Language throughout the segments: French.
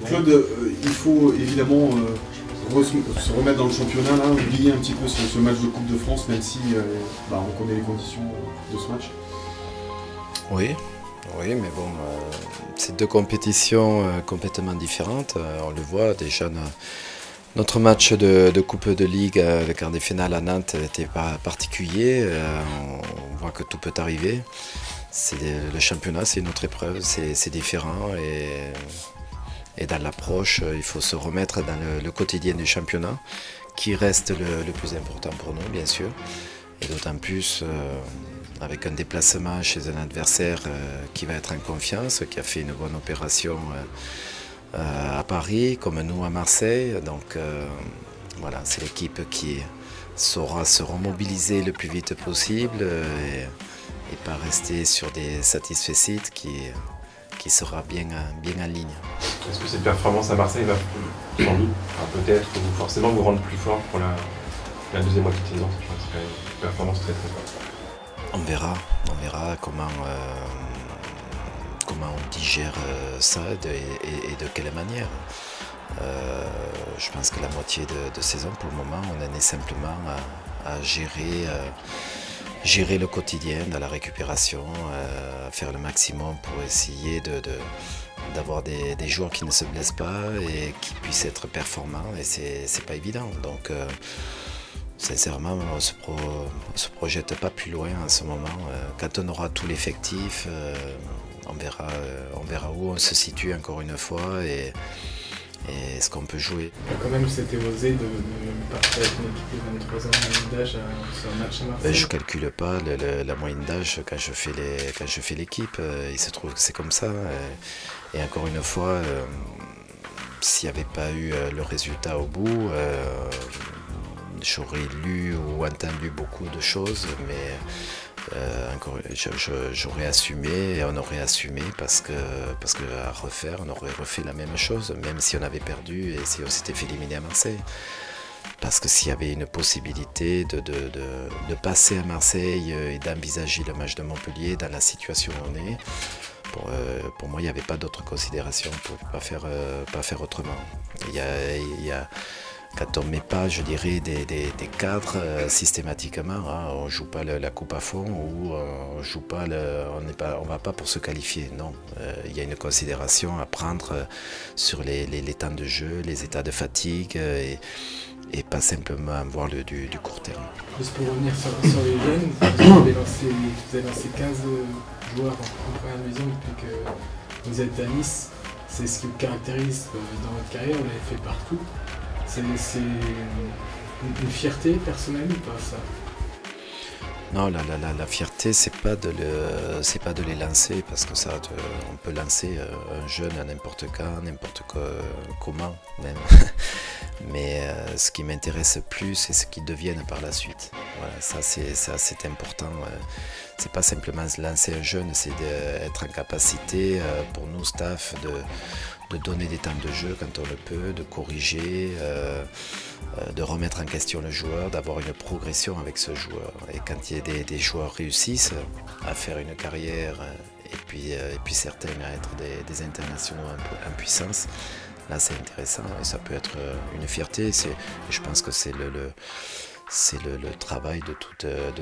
Claude, il faut évidemment se remettre dans le championnat, là, oublier un petit peu ce match de Coupe de France, même si on connaît les conditions de ce match. Oui, oui, mais bon, c'est deux compétitions complètement différentes. On le voit déjà, notre match de Coupe de Ligue, le quart de finale à Nantes, n'était pas particulier. On voit que tout peut arriver. Le championnat, c'est une autre épreuve, c'est différent. Et dans l'approche, il faut se remettre dans le quotidien du championnat, qui reste le plus important pour nous, bien sûr. Et d'autant plus avec un déplacement chez un adversaire qui va être en confiance, qui a fait une bonne opération à Paris, comme nous à Marseille. Donc voilà, c'est l'équipe qui saura se remobiliser le plus vite possible et pas rester sur des satisfaits qui sera bien en ligne. Est-ce que cette performance à Marseille va sans doute, peut-être ou forcément vous rendre plus fort pour la deuxième moitié de saison? Je pense que c'est une performance très très forte. On verra comment on digère ça et de quelle manière. Je pense que la moitié de saison, pour le moment, on en est simplement à gérer le quotidien, dans la récupération, à faire le maximum pour essayer d'avoir des joueurs qui ne se blessent pas et qui puissent être performants, et c'est pas évident. Donc sincèrement, on se projette pas plus loin en ce moment. Quand on aura tout l'effectif, on verra où on se situe encore une fois et ce qu'on peut jouer. Quand même, c'était osé de partir avec une équipe de 23 ans de moyenne d'âge sur un match à Marseille. Je ne calcule pas la moyenne d'âge quand je fais l'équipe. Il se trouve que c'est comme ça. Et encore une fois, s'il n'y avait pas eu le résultat au bout, j'aurais lu ou entendu beaucoup de choses, mais j'aurais assumé et on aurait assumé parce que à refaire, on aurait refait la même chose, même si on avait perdu et si on s'était fait éliminer à Marseille. Parce que s'il y avait une possibilité de passer à Marseille et d'envisager le match de Montpellier dans la situation où on est, pour moi, il n'y avait pas d'autre considération pour ne pas faire autrement. Quand on ne met pas, je dirais, des cadres systématiquement, hein, on ne joue pas la coupe à fond ou on ne va pas pour se qualifier. Non, il y a une considération à prendre sur les temps de jeu, les états de fatigue et pas simplement voir du court terme. Juste pour revenir sur les jeunes, vous avez lancé 15 joueurs en première division depuis que vous êtes à Nice. C'est ce qui vous caractérise dans votre carrière, vous l'avez fait partout. C'est une fierté personnelle ou pas, ça? Non, la fierté, c'est pas de les lancer, parce que ça, on peut lancer un jeune à n'importe quand, comment même. Mais ce qui m'intéresse plus, c'est ce qu'ils deviennent par la suite. Voilà, ça c'est important. C'est pas simplement lancer un jeune, c'est d'être en capacité pour nous, staff, de donner des temps de jeu quand on le peut, de corriger, de remettre en question le joueur, d'avoir une progression avec ce joueur. Et quand il y a des joueurs réussissent à faire une carrière et puis certains à être des internationaux en puissance, là c'est intéressant et ça peut être une fierté. Je pense que c'est le travail de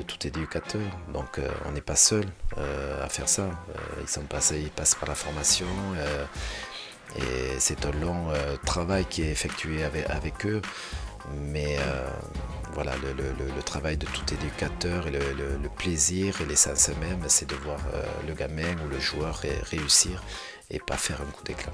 tout éducateur. Donc on n'est pas seul à faire ça. Ils passent par la formation. Et c'est un long travail qui est effectué avec eux, mais voilà, le travail de tout éducateur et le plaisir et l'essence même, c'est de voir le gamin ou le joueur réussir et pas faire un coup d'éclat.